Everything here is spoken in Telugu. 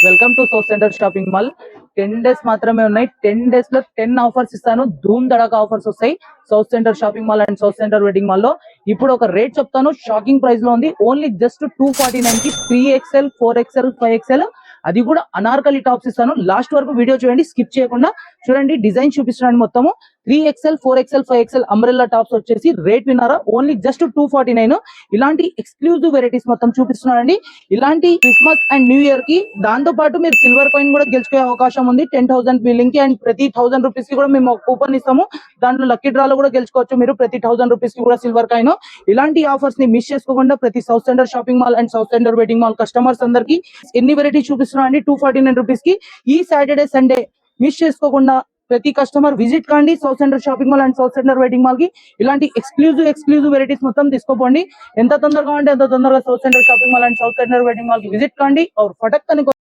Welcome to south centre shopping mall. 10 days మాత్రమే ఉన్నాయి. 10 డేస్ లో 10 ఆఫర్స్ ఇస్తాను. ధూమ్ దడకా ఆఫర్స్ వస్తాయి south centre shopping mall and south centre wedding mall లో. ఇప్పుడు ఒక రేట్ చెప్తాను, షాకింగ్ ప్రైస్ లో ఉంది. ఓన్లీ జస్ట్ 249 కి 3XL 4XL 5XL, అది కూడా అనార్కలి టాప్స్ ఇస్తాను. లాస్ట్ వరకు వీడియో చూడండి, స్కిప్ చేయకుండా చూడండి. డిజైన్ చూపిస్తున్నాను మొత్తము. 3XL 4XL 5XL umbrella tops వచ్చేసి రేట్ విన్నారా, ఓన్లీ జస్ట్ 249. ఇలాంటి ఎక్స్క్లూజివ్ వెరైటీస్ మొత్తం చూపిస్తున్నానండి. ఇలాంటి క్రిస్మస్ అండ్ న్యూ ఇయర్ కి దాంతో పాటు మీరు సిల్వర్ కాయిన్ కూడా గెలుచుకునే అవకాశం ఉంది. 10,000 బిల్లింగ్ కి అండ్ ప్రతి 1000 రూపీస్ కి కూడా మేము ఒక కూపన్ ఇస్తాము. దాంట్లో లక్కీ డ్రాలో కూడా గెలుచుకోవచ్చు మీరు. ప్రతి 1000 రూపీస్ కి కూడా సిల్వర్ కాయిన్. ఇలాంటి ఆఫర్స్ ని మిస్ చేసుకోకుండా ప్రతి south centre shopping mall and south centre wedding mall customers అందరికి ఎన్ని వెరైటీస్ చూపిస్తున్నా అండి 249 రూపీస్ కి. ఈ సాటర్డే సండే మిస్ చేసుకోకుండా ప్రతి కస్టమర్ విజిట్ కాండి south centre shopping mall and south centre wedding mall కి. ఇలాంటి ఎక్స్క్లూజివ్ వెరైటీస్ మొత్తం తీసుకోపోండి. ఎంత తొందరగా అంటే అంత తొందరగా south centre shopping mall and south centre wedding mall కి విజిట్ కాండి. और फटक